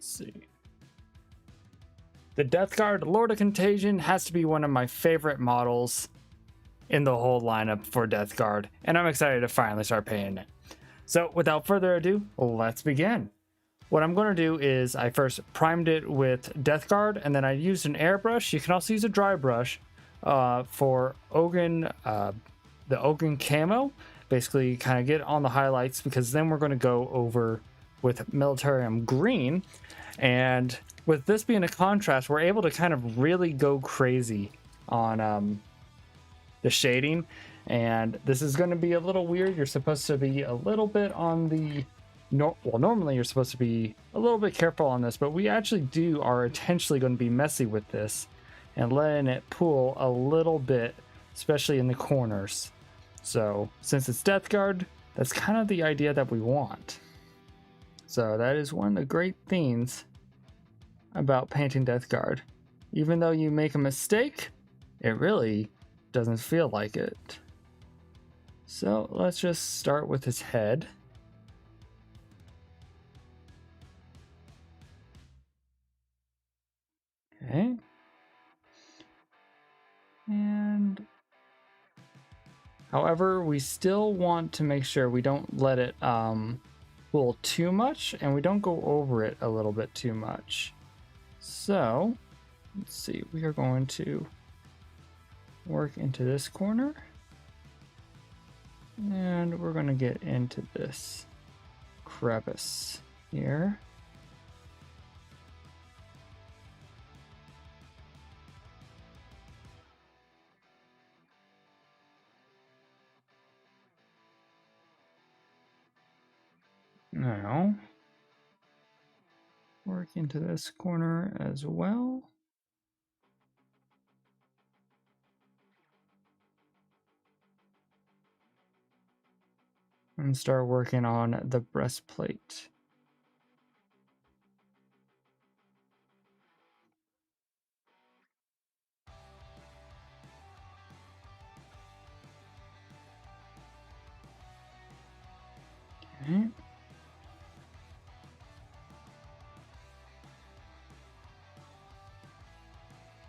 see. The Death Guard, Lord of Contagion, has to be one of my favorite models in the whole lineup for Death Guard, and I'm excited to finally start painting it. So without further ado, let's begin. What I'm going to do is I first primed it with Death Guard, and then I used an airbrush. You can also use a dry brush for Ogun, the Ogun camo. Basically kind of get on the highlights, because then we're going to go over with Militarium Green. And with this being a contrast, we're able to kind of really go crazy on the shading. And this is going to be a little weird. You're supposed to be a little bit on the normally you're supposed to be a little bit careful on this, but we actually are intentionally going to be messy with this and letting it pool a little bit, especially in the corners. So since it's Death Guard, that's kind of the idea that we want. So that is one of the great things about painting Death Guard. Even though you make a mistake, it really doesn't feel like it. So let's just start with his head. Okay. And however, we still want to make sure we don't let it pool too much, and we don't go over it a little bit too much. So let's see, we are going to work into this corner, and we're going to get into this crevice here. Now work into this corner as well. And start working on the breastplate. Okay.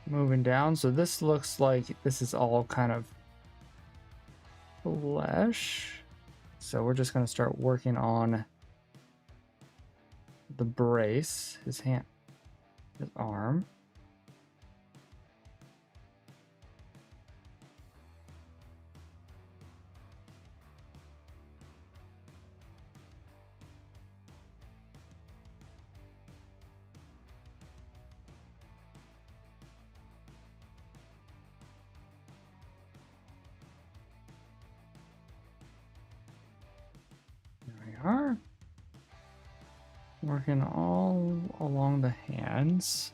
Moving down, so this looks like this is all kind of flesh. So we're just going to start working on the brace, his hand, his arm. Are working all along the hands.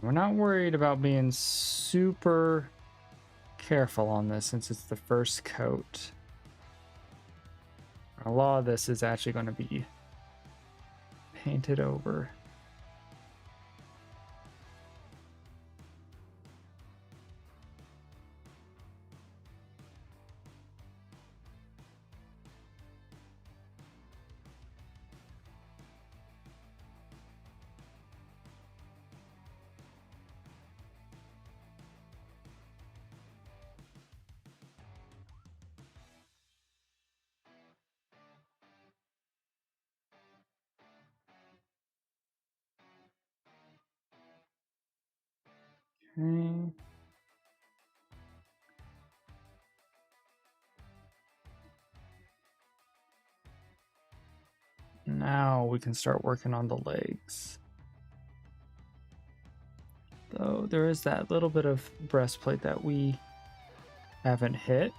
We're not worried about being super careful on this since it's the first coat. A lot of this is actually going to be painted over. Okay. Now we can start working on the legs. Though there is that little bit of breastplate that we haven't hit.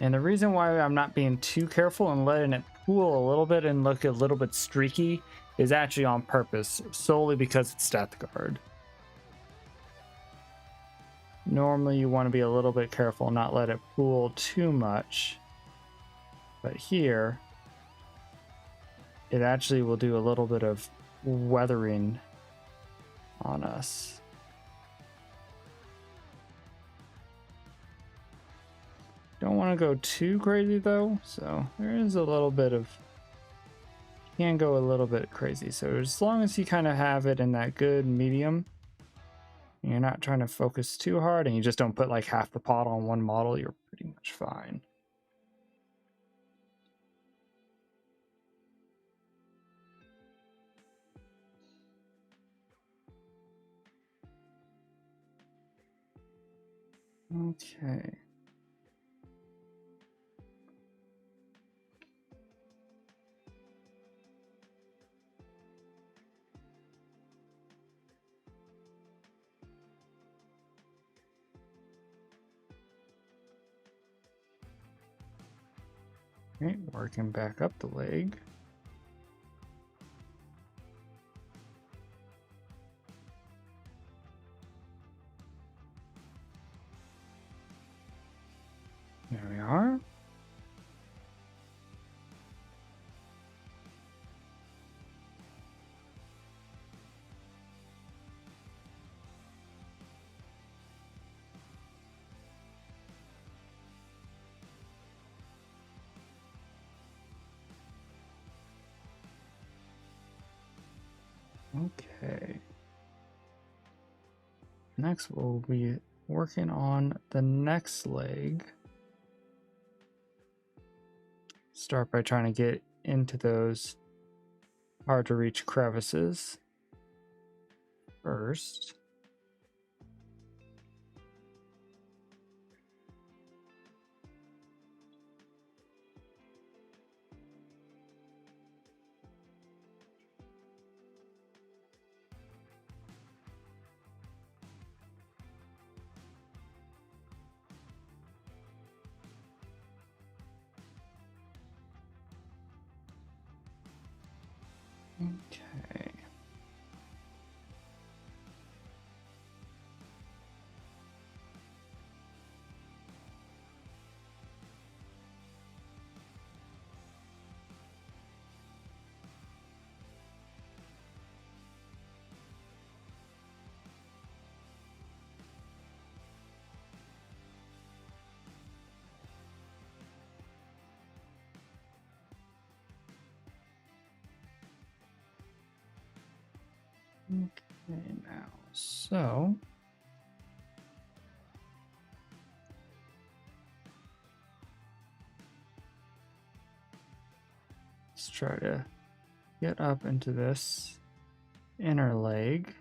And the reason why I'm not being too careful and letting it pool a little bit and look a little bit streaky is actually on purpose, solely because it's Death Guard. Normally you want to be a little bit careful, not let it pool too much. But here, it actually will do a little bit of weathering on us. Don't want to go too crazy though, so there is a little bit of, can go a little bit crazy. So as long as you kind of have it in that good medium, and you're not trying to focus too hard, and you just don't put like half the pot on one model, you're pretty much fine. Okay. Okay, working back up the leg. There we are. Okay. Next, we'll be working on the next leg. Start by trying to get into those hard to reach crevices first. Okay. Okay, now, so let's try to get up into this inner leg.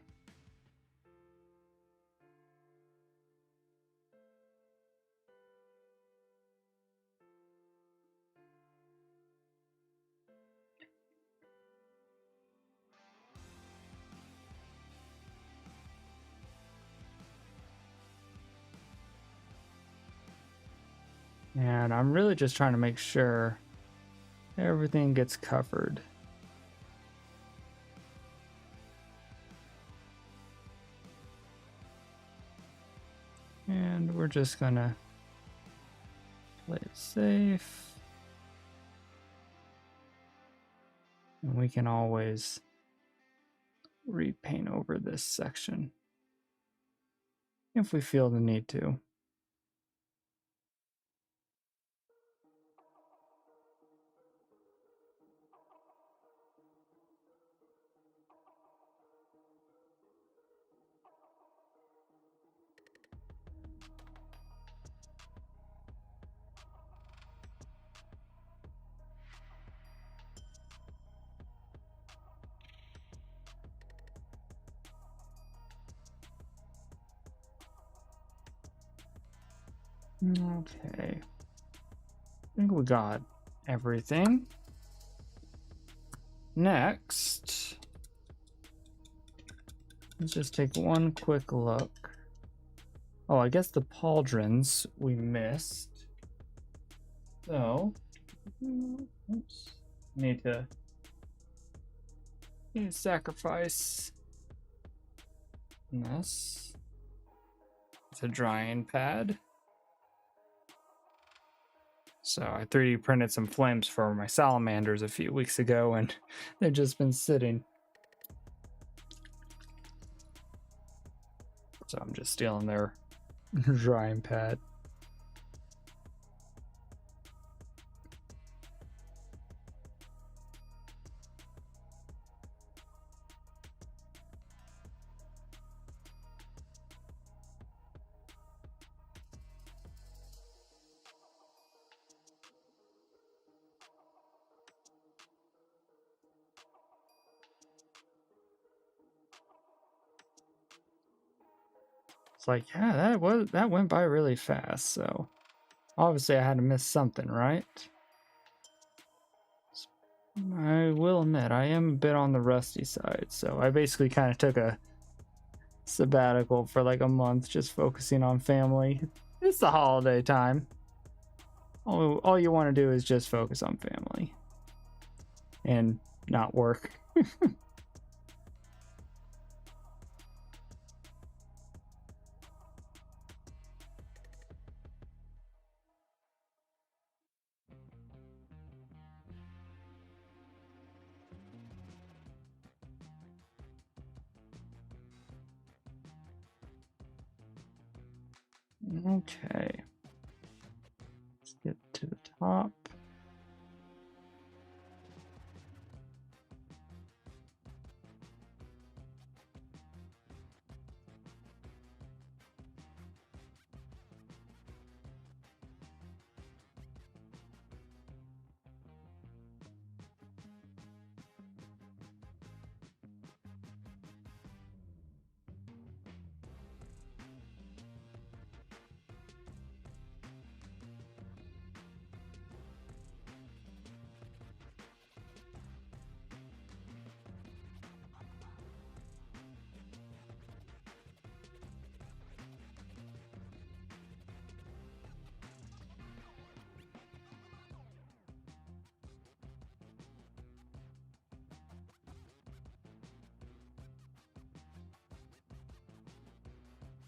And I'm really just trying to make sure everything gets covered. And we're just gonna play it safe. And we can always repaint over this section if we feel the need to. Okay. I think we got everything. Next, let's just take one quick look. Oh, I guess the pauldrons we missed. So, oops, need to sacrifice this. It's a drying pad. So I 3D printed some flames for my salamanders a few weeks ago, and they've just been sitting. So I'm just stealing their drying pad. It's like, yeah, that went by really fast. So obviously I had to miss something, right? I will admit I am a bit on the rusty side, so I basically kind of took a sabbatical for like a month, just focusing on family. It's the holiday time. All you want to do is just focus on family and not work. Okay, let's get to the top.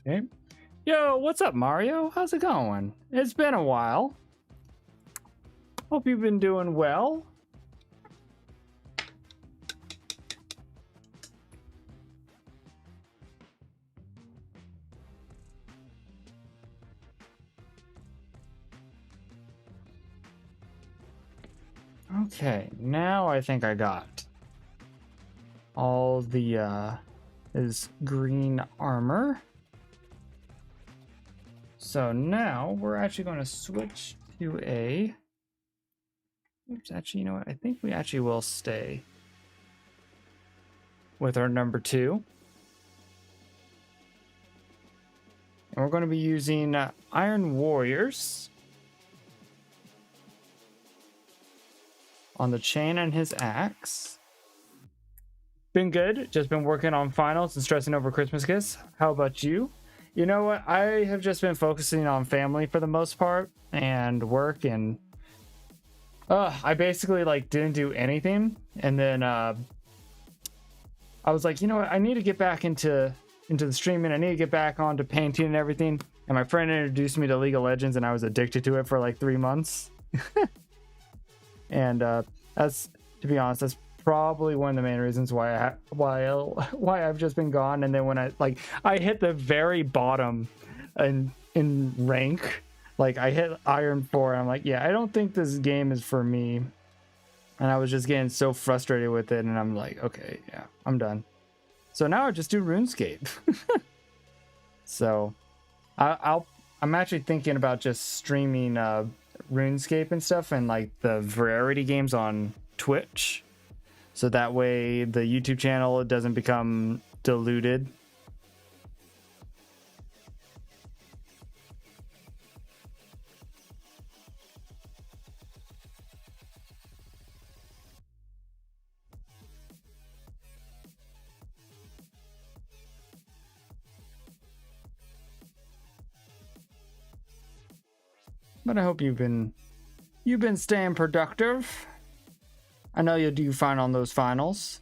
Okay. Yo, what's up, Mario? How's it going? It's been a while. Hope you've been doing well. Okay, now I think I got all the his green armor. So now we're actually going to switch to a... Oops, actually, you know what? I think we actually will stay with our number 2. And we're going to be using Iron Warriors on the chain and his axe. Been good. Just been working on finals and stressing over Christmas gifts. How about you? You know what? I have just been focusing on family for the most part and work, and I basically like didn't do anything. And then I was like, you know what? I need to get back into the streaming. I need to get back onto painting and everything. And my friend introduced me to League of Legends, and I was addicted to it for like 3 months. And that's, to be honest, that's probably one of the main reasons why I've just been gone. And then when I hit the very bottom in rank, like I hit Iron 4, and I'm like, yeah, I don't think this game is for me. And I was just getting so frustrated with it, and I'm like, okay, yeah, I'm done. So now I just do RuneScape. So I'm actually thinking about just streaming RuneScape and stuff, and like the variety games on Twitch, so that way the YouTube channel doesn't become diluted. But I hope you've been staying productive. I know you'll do fine on those finals.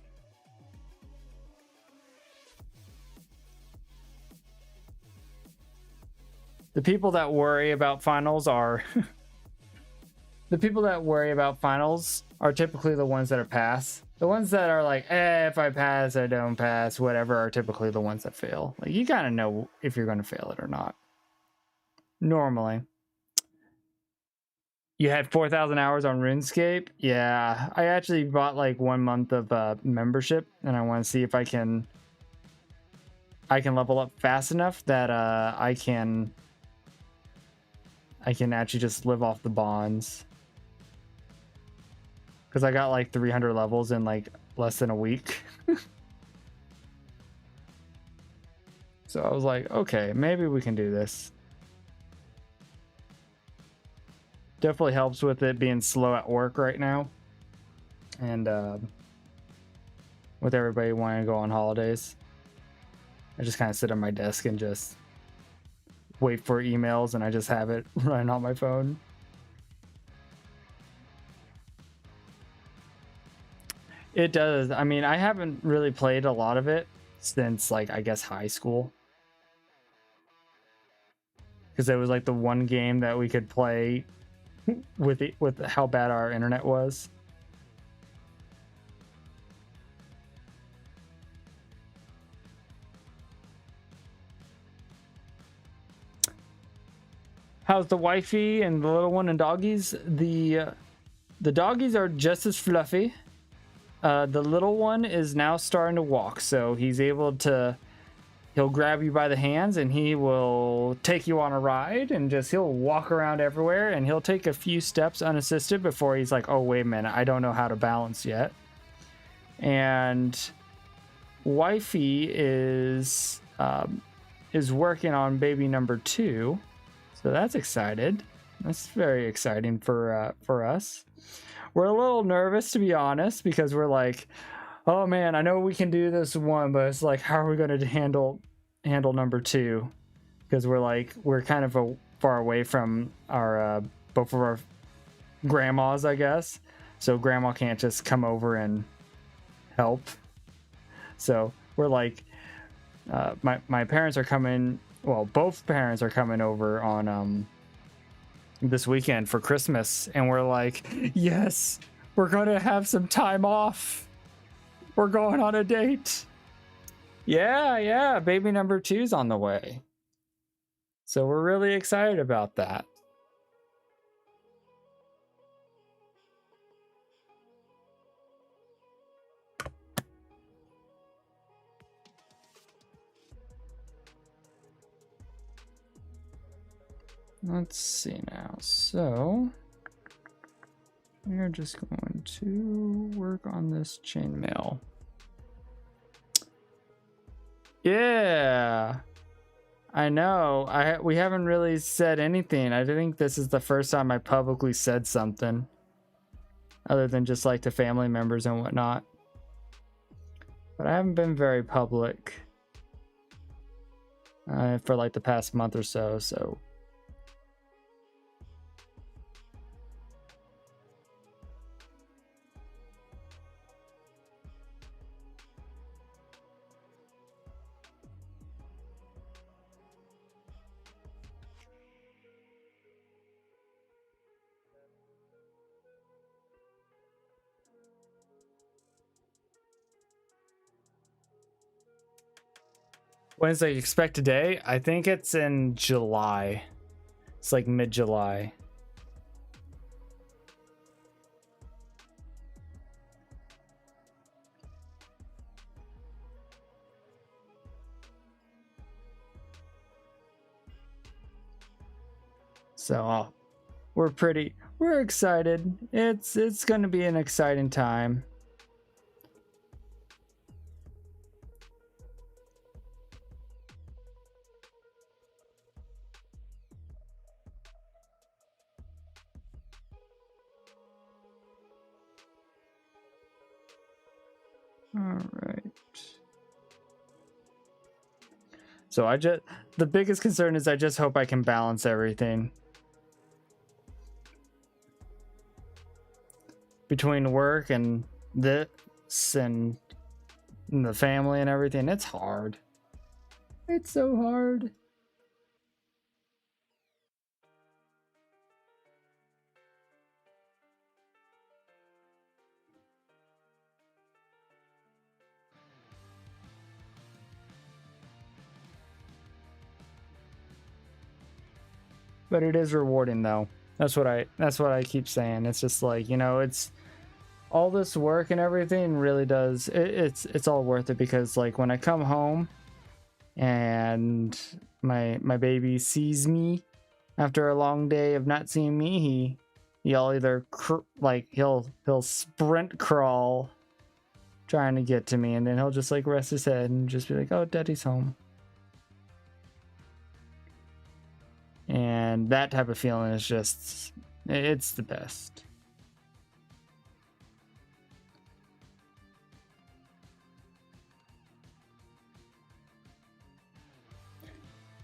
The people that worry about finals are the people that worry about finals are typically the ones that are pass. The ones that are like, if I pass, I don't pass, whatever, are typically the ones that fail. Like, you kind of know if you're going to fail it or not. Normally. You had 4,000 hours on RuneScape? Yeah, I actually bought like 1 month of membership, and I want to see if I can level up fast enough that I can actually just live off the bonds. Because I got like 300 levels in like less than a week. So I was like, okay, maybe we can do this. Definitely helps with it being slow at work right now. And with everybody wanting to go on holidays. I just kind of sit at my desk and just wait for emails, and I just have it running on my phone. It does. I mean, I haven't really played a lot of it since, like, I guess high school. Because it was like the one game that we could play with how bad our internet was. How's the wifey and the little one and doggies? The doggies are just as fluffy. The little one is now starting to walk, so he's able to. He'll grab you by the hands and he will take you on a ride, and he'll walk around everywhere, and he'll take a few steps unassisted before he's like, oh, wait a minute, I don't know how to balance yet. And wifey is working on baby number 2. So that's excited. That's very exciting for us. We're a little nervous, to be honest, because we're like, oh man, I know we can do this one, but it's like, how are we going to handle number 2? Because we're kind of far away from our both of our grandmas, I guess. So grandma can't just come over and help. So we're like, my parents are coming. Well, both parents are coming over on this weekend for Christmas, and we're like, yes, we're gonna have some time off. We're going on a date. Yeah, baby number 2's on the way. So we're really excited about that. Let's see now. So we're just going to work on this chainmail. Yeah, I know. We haven't really said anything. I think this is the first time I publicly said something, other than just like to family members and whatnot. But I haven't been very public for like the past month or so. So. When's the expected day? I think it's in July. It's like mid-July. So we're excited. It's going to be an exciting time. All right. So the biggest concern is I just hope I can balance everything between work and this and the family and everything. It's hard. It's so hard. But it is rewarding though. That's what I keep saying. It's just like, it's all this work and everything really does. It's all worth it, because like when I come home and my baby sees me after a long day of not seeing me, he'll either he'll sprint crawl trying to get to me, and then he'll just like rest his head and just be like, oh, daddy's home. And that type of feeling is just, it's the best.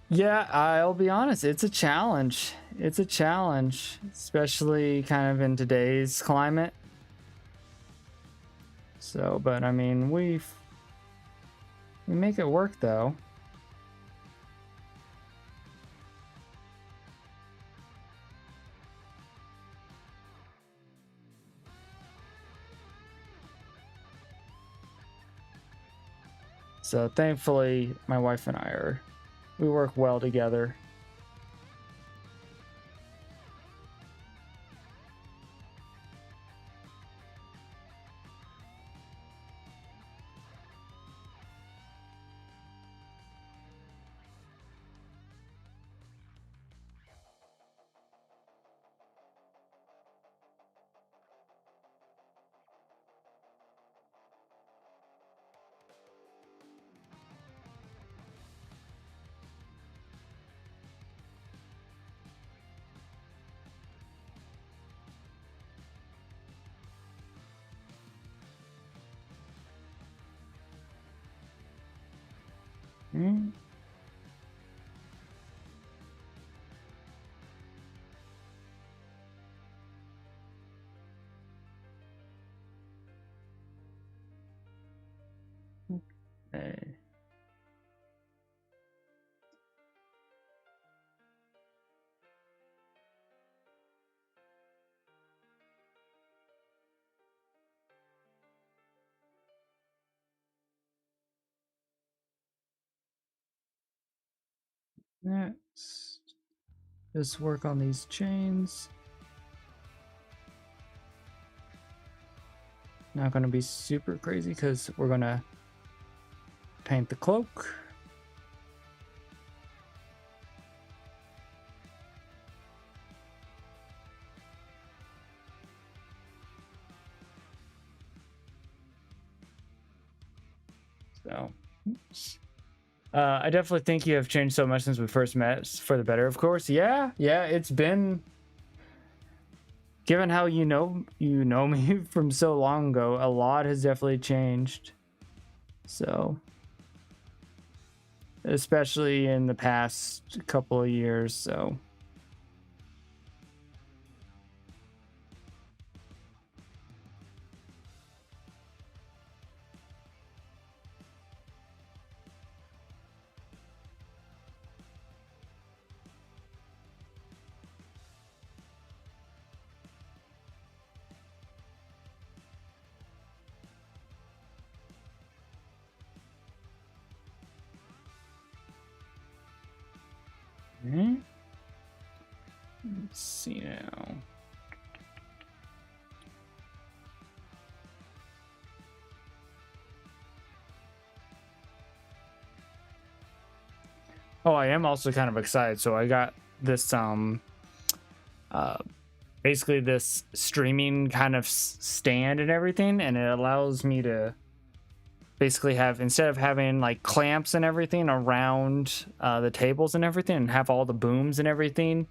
Yeah, I'll be honest, it's a challenge. It's a challenge, especially kind of in today's climate. So, but I mean, we make it work though. So thankfully, my wife and I we work well together. Mm. Hey. Next, just work on these chains. Not going to be super crazy because we're going to paint the cloak. So, oops. I definitely think you have changed so much since we first met, for the better, of course. Yeah, it's been, given how you know me from so long ago, a lot has definitely changed. So, especially in the past couple of years, so. Let's see now. Oh, I am also kind of excited. So I got this basically this streaming kind of stand and everything, and it allows me to basically have, instead of having like clamps and everything around the tables and everything, and have all the booms and everything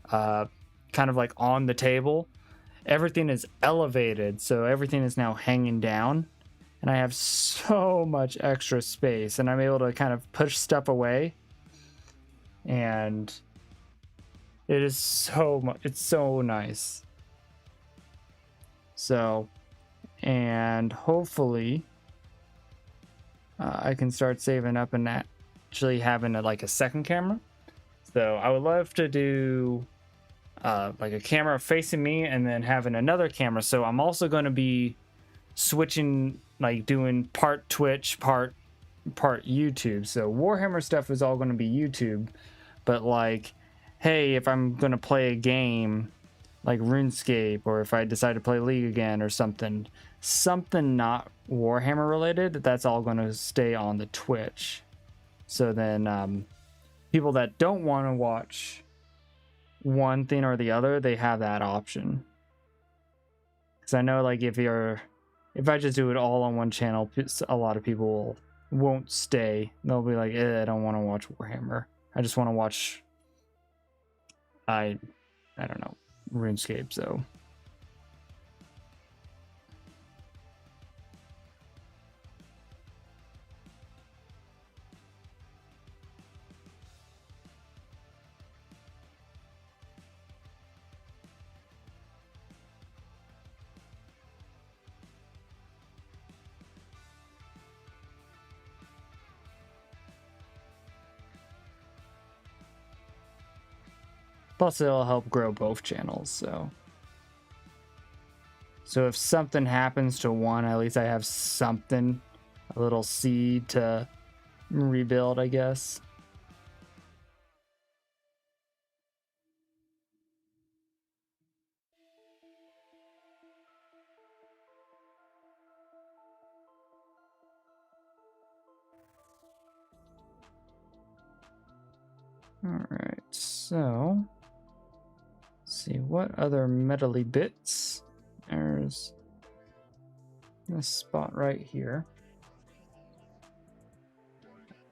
kind of like on the table, everything is elevated, so everything is now hanging down, and I have so much extra space, and I'm able to kind of push stuff away, and it is so much, it's so nice. So, and hopefully I can start saving up and actually having like a second camera. So I would love to do like a camera facing me and then having another camera. So I'm also going to be switching, like doing part Twitch, part YouTube. So Warhammer stuff is all going to be YouTube, but like, hey, if I'm going to play a game like RuneScape, or if I decide to play League again or something not Warhammer related, that's all going to stay on the Twitch. So then people that don't want to watch one thing or the other, they have that option. Because I know, like, if I just do it all on one channel, a lot of people won't stay. They'll be like, I don't want to watch Warhammer. I just want to watch I don't know. RuneScape, so. Plus, it'll help grow both channels, so. So if something happens to one, at least I have something, a little seed to rebuild, I guess. Alright, so let's see what other metally bits. There's this spot right here.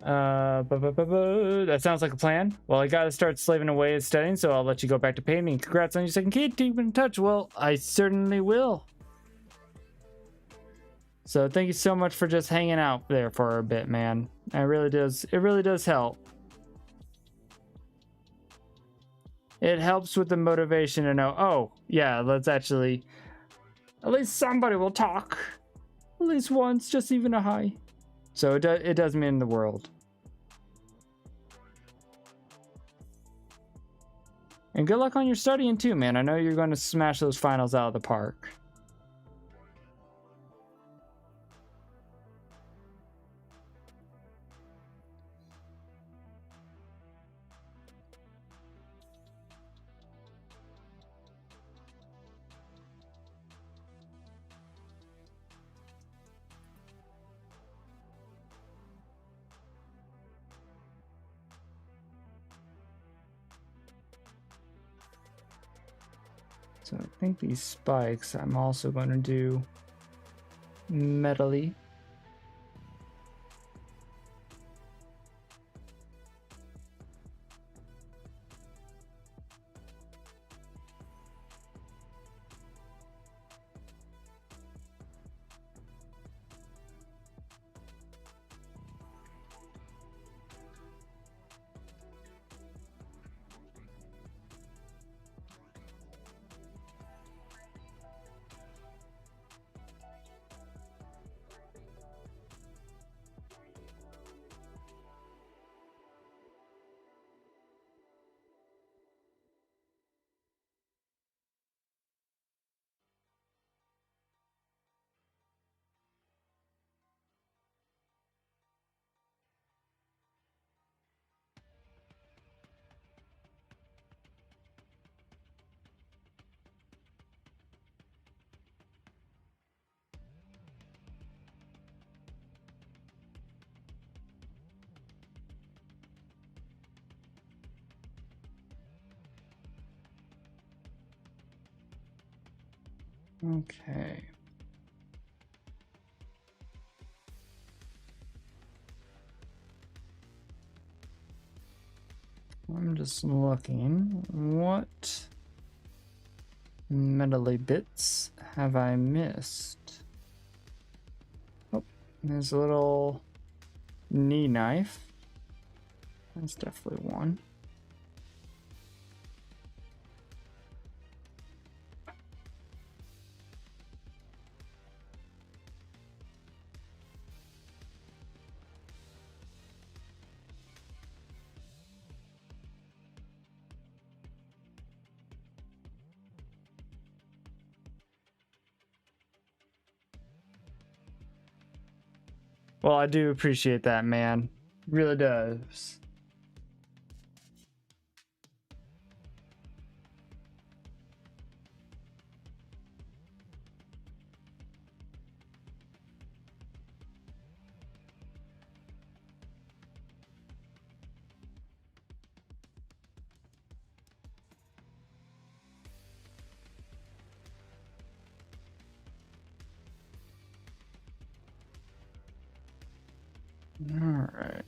That sounds like a plan. Well, I gotta start slaving away at studying, so I'll let you go back to painting. Congrats on your second kid. Keep in touch. Well, I certainly will. So thank you so much for just hanging out there for a bit, man. It really does help. It helps with the motivation to know, oh, yeah, let's actually, at least somebody will talk. At least once, just even a hi. So it does mean the world. And good luck on your studying too, man. I know you're going to smash those finals out of the park. So I think these spikes, I'm also going to do metally. Okay. I'm just looking. What metally bits have I missed? Oh, there's a little knee knife. That's definitely one. Well, I do appreciate that, man. Really does. All right.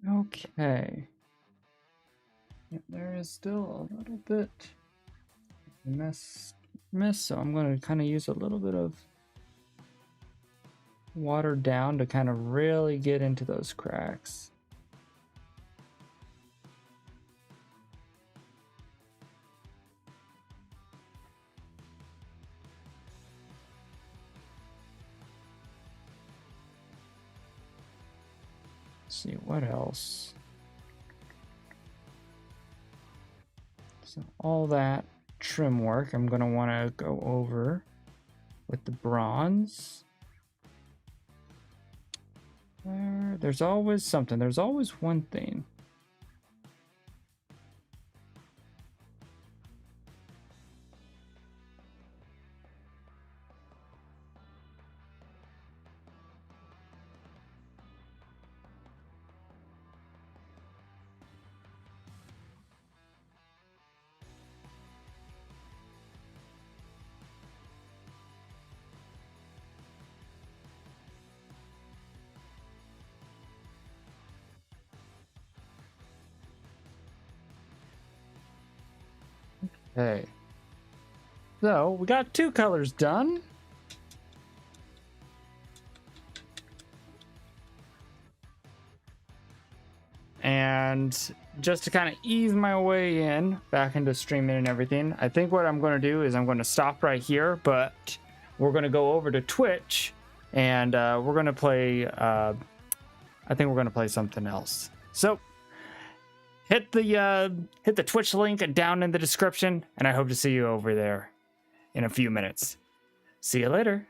Okay. Yeah, there is still a little bit miss, so I'm going to kind of use a little bit of water down to kind of really get into those cracks. Let's see what else. So all that trim work I'm going to want to go over with the bronze. There's always something. There's always one thing. Okay. So we got 2 colors done. And just to kind of ease my way in back into streaming and everything, I think what I'm going to do is I'm going to stop right here, but we're going to go over to Twitch and we're going to play, I think we're going to play something else. So hit the Twitch link down in the description, and I hope to see you over there in a few minutes. See you later.